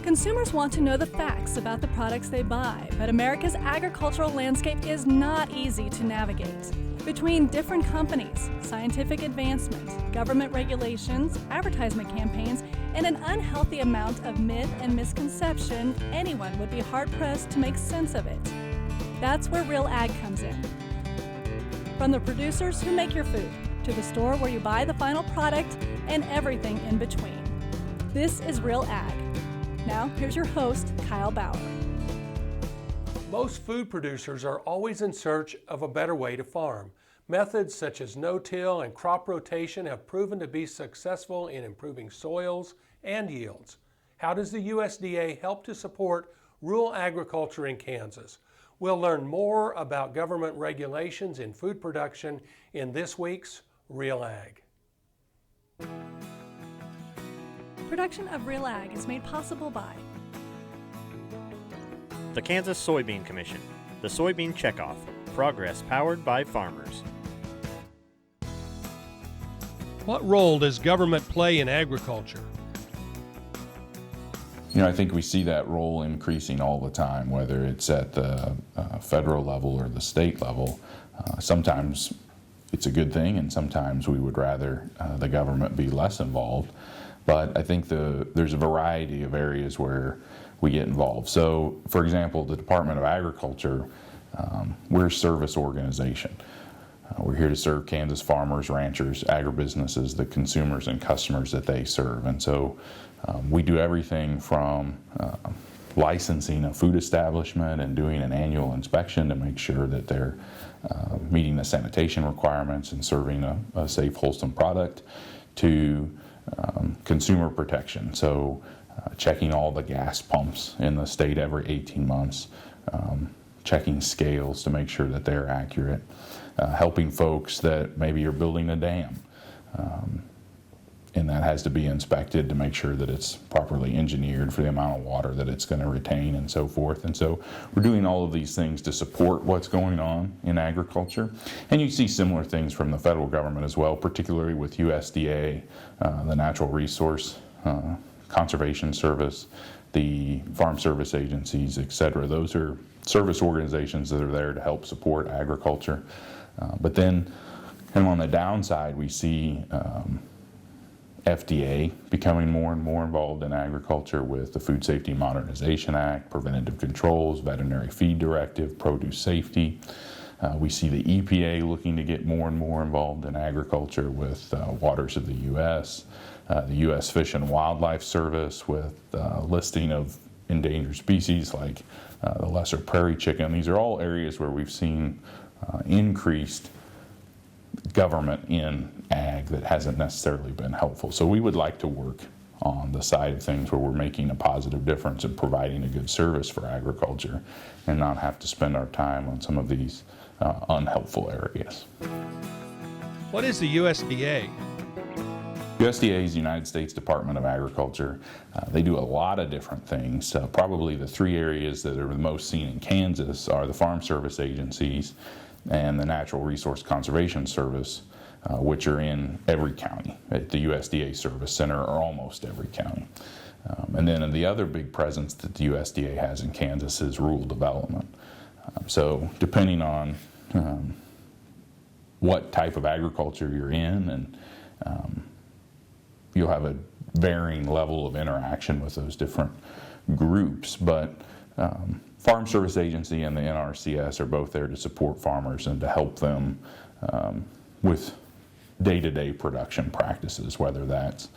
Consumers want to know the facts about the products they buy, but America's agricultural landscape is not easy to navigate. Between different companies, scientific advancement, government regulations, advertisement campaigns, and an unhealthy amount of myth and misconception, anyone would be hard-pressed to make sense of it. That's where Real Ag comes in. From the producers who make your food, to the store where you buy the final product, and everything in between. This is Real Ag. Now, here's your host, Kyle Bauer. Most food producers are always in search of a better way to farm. Methods such as no-till and crop rotation have proven to be successful in improving soils and yields. How does the USDA help to support rural agriculture in Kansas? We'll learn more about government regulations in food production in this week's Real Ag. Production of Real Ag is made possible by the Kansas Soybean Commission, the Soybean Checkoff, progress powered by farmers. What role does government play in agriculture? I think we see that role increasing all the time, whether it's at the federal level or the state level. Sometimes it's a good thing, and sometimes we would rather the government be less involved. But I think there's a variety of areas where we get involved. So, for example, the Department of Agriculture, we're a service organization. We're here to serve Kansas farmers, ranchers, agribusinesses, the consumers and customers that they serve. And so we do everything from licensing a food establishment and doing an annual inspection to make sure that they're meeting the sanitation requirements and serving a safe, wholesome product, to consumer protection. So checking all the gas pumps in the state every 18 months, checking scales to make sure that they're accurate, helping folks that maybe are building a dam, and that has to be inspected to make sure that it's properly engineered for the amount of water that it's going to retain and so forth. And so we're doing all of these things to support what's going on in agriculture. And you see similar things from the federal government as well, particularly with USDA, the Natural Resource Conservation Service, the Farm Service Agencies, etc. Those are service organizations that are there to help support agriculture. But then, and on the downside, we see FDA becoming more and more involved in agriculture with the Food Safety Modernization Act, preventative controls, veterinary feed directive, produce safety. We see the EPA looking to get more and more involved in agriculture with Waters of the U.S., the U.S. Fish and Wildlife Service with listing of endangered species like the lesser prairie chicken. These are all areas where we've seen increased government in ag that hasn't necessarily been helpful. So we would like to work on the side of things where we're making a positive difference and providing a good service for agriculture and not have to spend our time on some of these unhelpful areas. What is the USDA? USDA is the United States Department of Agriculture. They do a lot of different things. Probably the three areas that are the most seen in Kansas are the Farm Service Agencies and the Natural Resource Conservation Service, which are in every county at the USDA Service Center, or almost every county. And then the other big presence that the USDA has in Kansas is rural development. So depending on what type of agriculture you're in, and you'll have a varying level of interaction with those different groups. But Farm Service Agency and the NRCS are both there to support farmers and to help them with day-to-day production practices, whether that's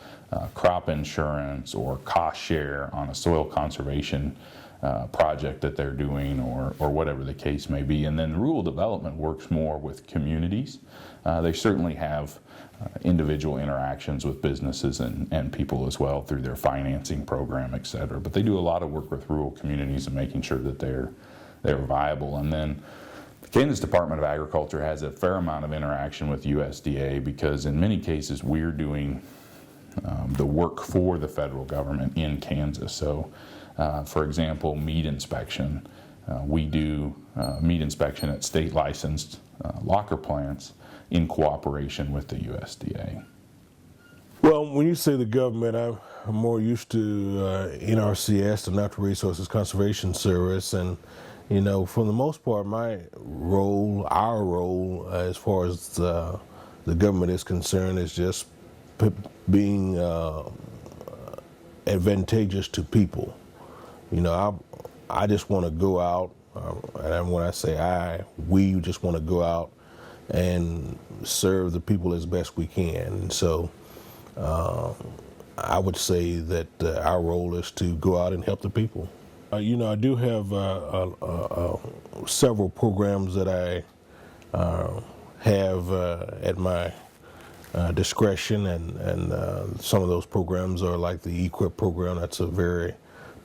crop insurance or cost share on a soil conservation project that they're doing, or whatever the case may be. And then rural development works more with communities. They certainly have individual interactions with businesses and people as well through their financing program, et cetera. But they do a lot of work with rural communities and making sure that they're viable. And then the Kansas Department of Agriculture has a fair amount of interaction with USDA because in many cases we're doing the work for the federal government in Kansas. So, for example, meat inspection. We do meat inspection at state licensed locker plants in cooperation with the USDA. Well, When you say the government, I'm more used to NRCS, the Natural Resources Conservation Service, and for the most part, our role, as far as the government is concerned, is just being advantageous to people. I just want to go out, and when I say we just want to go out and serve the people as best we can. And so I would say that our role is to go out and help the people. I do have several programs that I have at my discretion, and some of those programs are like the EQIP program. That's a very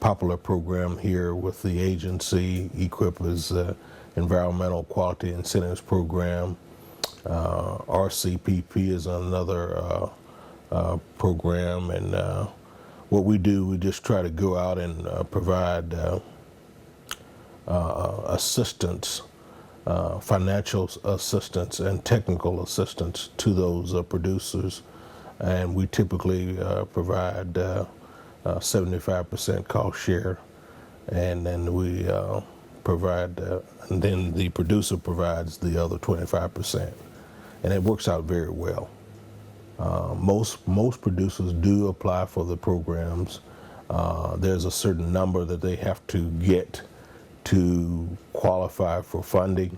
popular program here with the agency. EQIP is Environmental Quality Incentives Program. RCPP is another program, and what we do, we just try to go out and provide assistance, financial assistance and technical assistance to those producers, and we typically provide 75% cost share, and then we provide, and then the producer provides the other 25%, and it works out very well. Most producers do apply for the programs. There's a certain number that they have to get to qualify for funding,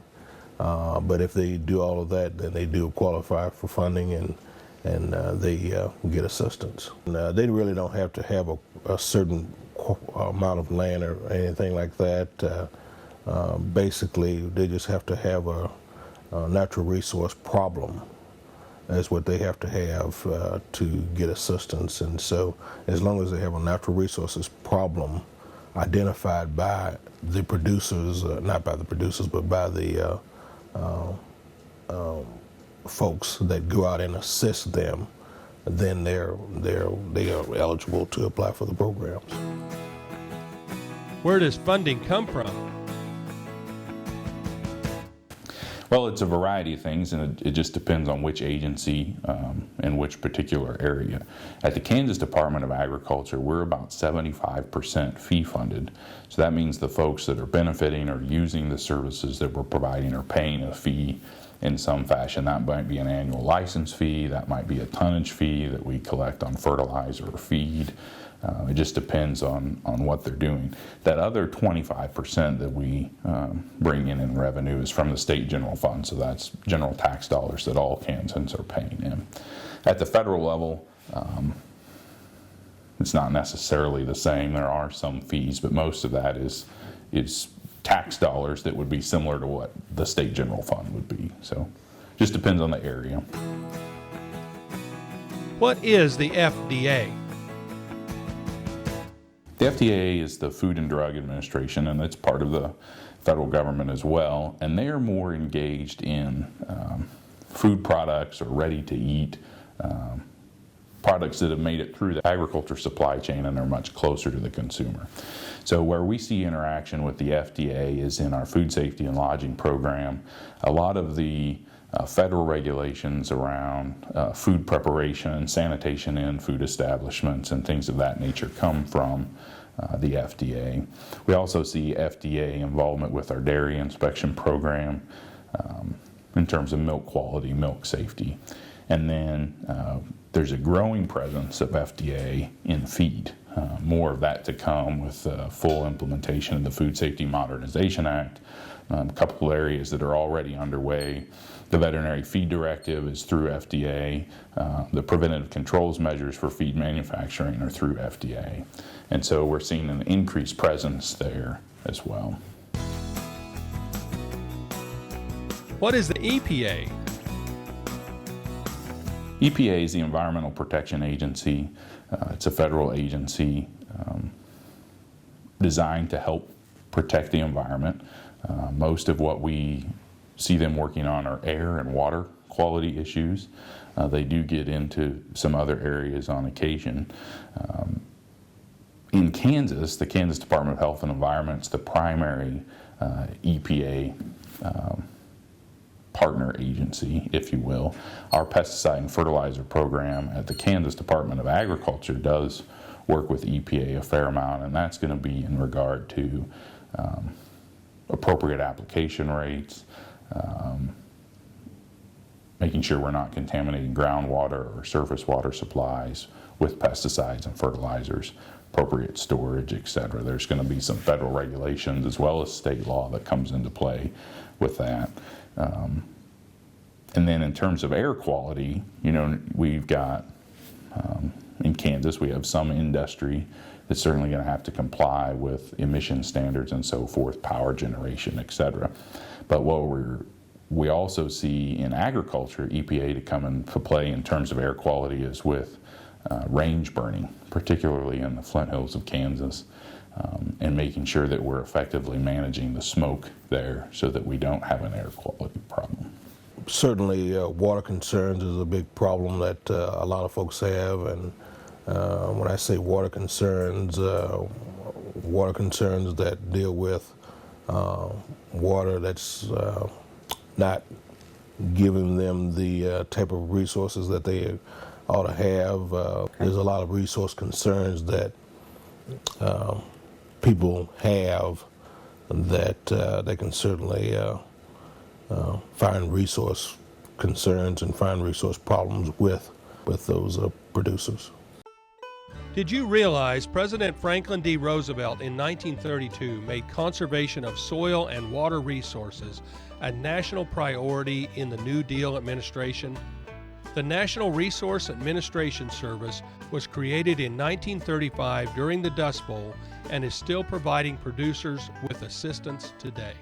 but if they do all of that, then they do qualify for funding, and they get assistance. They really don't have to have a certain amount of land or anything like that. Basically, they just have to have a natural resource problem. That's what they have to get assistance. And so as long as they have a natural resources problem identified by the producers, not by the producers, but by the folks that go out and assist them, then they are eligible to apply for the programs. Where does funding come from? Well, it's a variety of things, and it just depends on which agency and which particular area. At the Kansas Department of Agriculture, we're about 75% fee funded. So that means the folks that are benefiting or using the services that we're providing are paying a fee in some fashion. That might be an annual license fee, that might be a tonnage fee that we collect on fertilizer or feed. It just depends on what they're doing. That other 25% that we bring in revenue is from the state general fund, so that's general tax dollars that all Kansans are paying in. At the federal level, it's not necessarily the same. There are some fees, but most of that is tax dollars that would be similar to what the state general fund would be. So just depends on the area. What is the FDA? The FDA is the Food and Drug Administration, and it's part of the federal government as well, and they are more engaged in food products or ready-to-eat products that have made it through the agriculture supply chain and are much closer to the consumer. So where we see interaction with the FDA is in our food safety and lodging program. A lot of the federal regulations around food preparation, sanitation in food establishments, and things of that nature come from the FDA. We also see FDA involvement with our dairy inspection program in terms of milk quality, milk safety. And then there's a growing presence of FDA in feed. More of that to come with full implementation of the Food Safety Modernization Act. A couple of areas that are already underway. The Veterinary Feed Directive is through FDA. The preventative controls measures for feed manufacturing are through FDA. And so we're seeing an increased presence there as well. What is the EPA? EPA is the Environmental Protection Agency. It's a federal agency designed to help protect the environment. Most of what we see them working on are air and water quality issues. They do get into some other areas on occasion. In Kansas, the Kansas Department of Health and Environment is the primary EPA partner agency, if you will. Our pesticide and fertilizer program at the Kansas Department of Agriculture does work with EPA a fair amount, and that's going to be in regard to appropriate application rates, making sure we're not contaminating groundwater or surface water supplies with pesticides and fertilizers, appropriate storage, etc. There's going to be some federal regulations as well as state law that comes into play with that. And then in terms of air quality, we've got, in Kansas, we have some industry that's certainly going to have to comply with emission standards and so forth, power generation, etc. But what we also see in agriculture, EPA to come into play in terms of air quality is with range burning, particularly in the Flint Hills of Kansas, and making sure that we're effectively managing the smoke there so that we don't have an air quality problem. Certainly, water concerns is a big problem that a lot of folks have, and when I say water concerns that deal with water that's not giving them the type of resources that they ought to have. There's a lot of resource concerns that people have that they can certainly find resource concerns and find resource problems with those producers. Did you realize President Franklin D. Roosevelt in 1932 made conservation of soil and water resources a national priority in the New Deal administration? The National Resource Administration Service was created in 1935 during the Dust Bowl and is still providing producers with assistance today.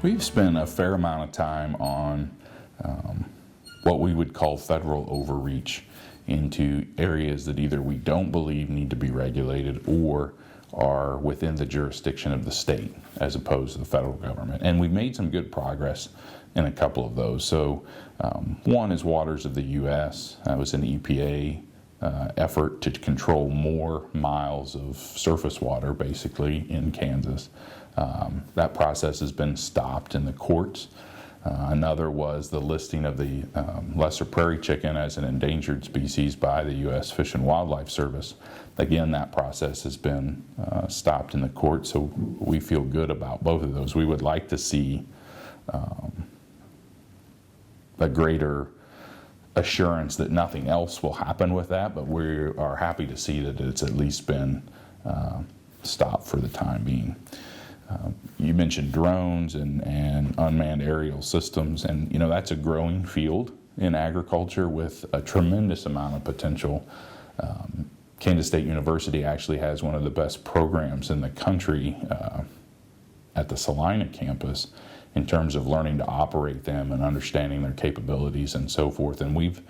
We've spent a fair amount of time on what we would call federal overreach into areas that either we don't believe need to be regulated or are within the jurisdiction of the state as opposed to the federal government. And we've made some good progress in a couple of those. So one is Waters of the U.S. That was an EPA effort to control more miles of surface water, basically, in Kansas. That process has been stopped in the courts. Another was the listing of the lesser prairie chicken as an endangered species by the U.S. Fish and Wildlife Service. Again, that process has been stopped in the court, so we feel good about both of those. We would like to see a greater assurance that nothing else will happen with that, but we are happy to see that it's at least been stopped for the time being. You mentioned drones and unmanned aerial systems, and that's a growing field in agriculture with a tremendous amount of potential. Kansas State University actually has one of the best programs in the country at the Salina campus in terms of learning to operate them and understanding their capabilities and so forth. And we've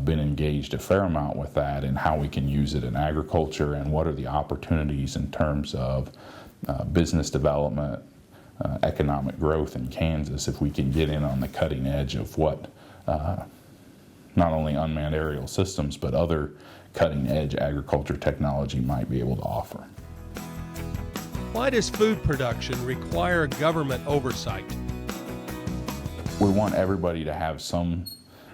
been engaged a fair amount with that and how we can use it in agriculture and what are the opportunities in terms of business development, economic growth in Kansas if we can get in on the cutting edge of what not only unmanned aerial systems but other cutting edge agriculture technology might be able to offer. Why does food production require government oversight? We want everybody to have some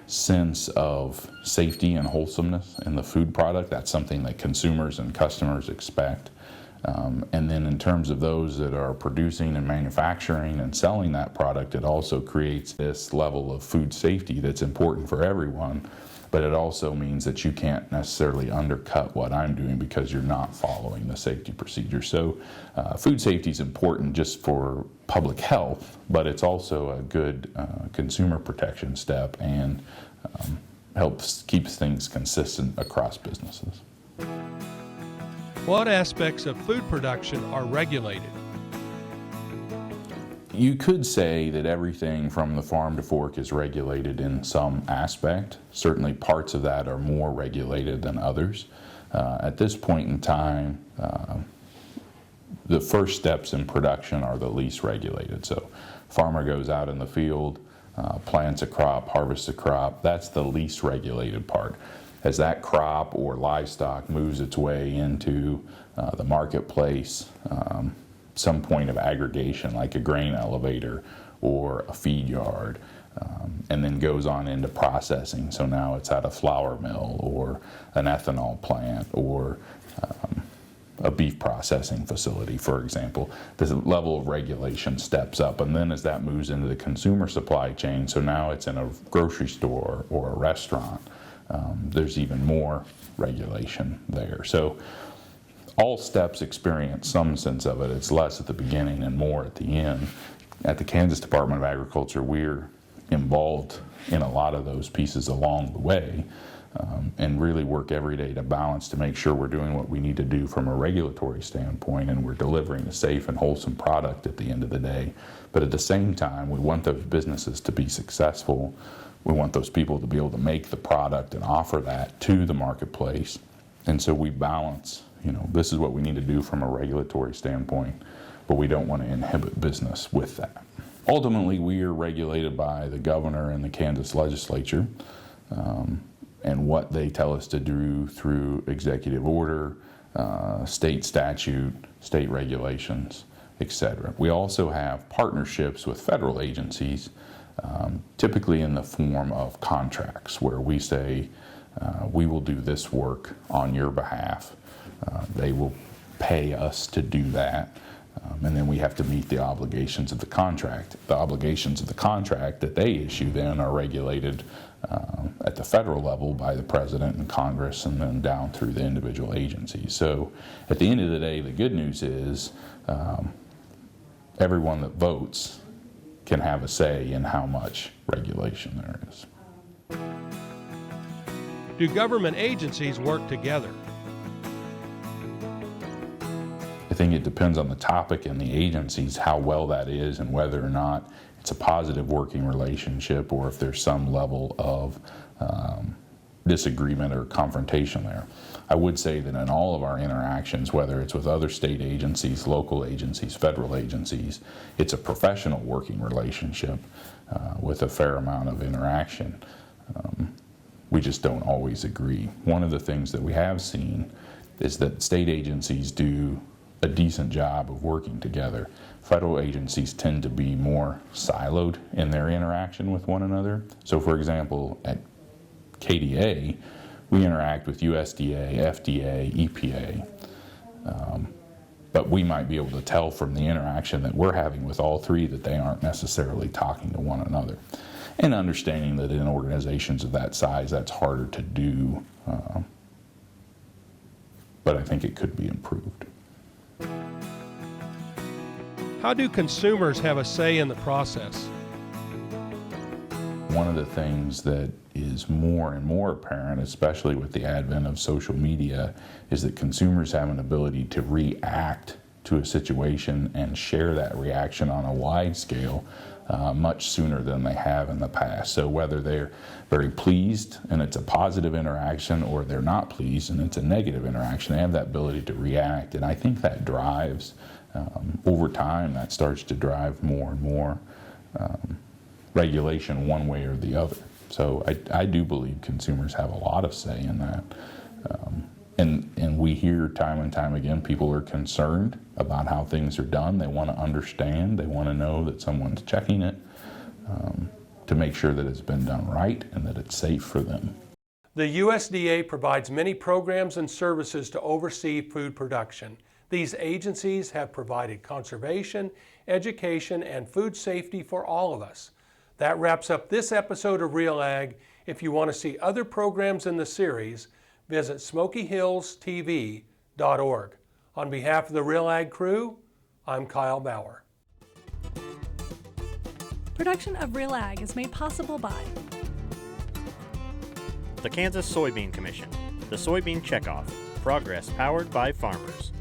sense of safety and wholesomeness in the food product. That's something that consumers and customers expect. And then in terms of those that are producing and manufacturing and selling that product, it also creates this level of food safety that's important for everyone, but it also means that you can't necessarily undercut what I'm doing because you're not following the safety procedure. So food safety is important just for public health, but it's also a good consumer protection step and keeps things consistent across businesses. What aspects of food production are regulated? You could say that everything from the farm to fork is regulated in some aspect. Certainly parts of that are more regulated than others. At this point in time, the first steps in production are the least regulated. So farmer goes out in the field, plants a crop, harvests a crop. That's the least regulated part. As that crop or livestock moves its way into the marketplace, some point of aggregation like a grain elevator or a feed yard, and then goes on into processing. So now it's at a flour mill or an ethanol plant or a beef processing facility, for example. The level of regulation steps up, and then as that moves into the consumer supply chain, so now it's in a grocery store or a restaurant, there's even more regulation there. So all steps experience some sense of it. It's less at the beginning and more at the end. At the Kansas Department of Agriculture, we're involved in a lot of those pieces along the way, and really work every day to balance to make sure we're doing what we need to do from a regulatory standpoint, and we're delivering a safe and wholesome product at the end of the day. But at the same time, we want those businesses to be successful. We want those people to be able to make the product and offer that to the marketplace. And so we balance, this is what we need to do from a regulatory standpoint, but we don't want to inhibit business with that. Ultimately, we are regulated by the governor and the Kansas legislature, and what they tell us to do through executive order, state statute, state regulations, etc. We also have partnerships with federal agencies, typically in the form of contracts, where we say, we will do this work on your behalf. They will pay us to do that, and then we have to meet the obligations of the contract. The obligations of the contract that they issue then are regulated at the federal level by the President and Congress, and then down through the individual agencies. So at the end of the day, the good news is everyone that votes can have a say in how much regulation there is. Do government agencies work together? I think it depends on the topic and the agencies, how well that is, and whether or not it's a positive working relationship or if there's some level of disagreement or confrontation there. I would say that in all of our interactions, whether it's with other state agencies, local agencies, federal agencies, it's a professional working relationship with a fair amount of interaction. We just don't always agree. One of the things that we have seen is that state agencies do a decent job of working together. Federal agencies tend to be more siloed in their interaction with one another. So for example, at KDA, we interact with USDA, FDA, EPA, but we might be able to tell from the interaction that we're having with all three that they aren't necessarily talking to one another. And understanding that in organizations of that size, that's harder to do, but I think it could be improved. How do consumers have a say in the process? One of the things that is more and more apparent, especially with the advent of social media, is that consumers have an ability to react to a situation and share that reaction on a wide scale much sooner than they have in the past. So whether they're very pleased and it's a positive interaction, or they're not pleased and it's a negative interaction, they have that ability to react. And I think that drives, over time, that starts to drive more and more regulation one way or the other. So I do believe consumers have a lot of say in that. And we hear time and time again, people are concerned about how things are done. They want to understand. They want to know that someone's checking it to make sure that it's been done right and that it's safe for them. The USDA provides many programs and services to oversee food production. These agencies have provided conservation, education, and food safety for all of us. That wraps up this episode of Real Ag. If you want to see other programs in the series, visit SmokyHillsTV.org. On behalf of the Real Ag crew, I'm Kyle Bauer. Production of Real Ag is made possible by The Kansas Soybean Commission, the Soybean Checkoff, progress powered by farmers.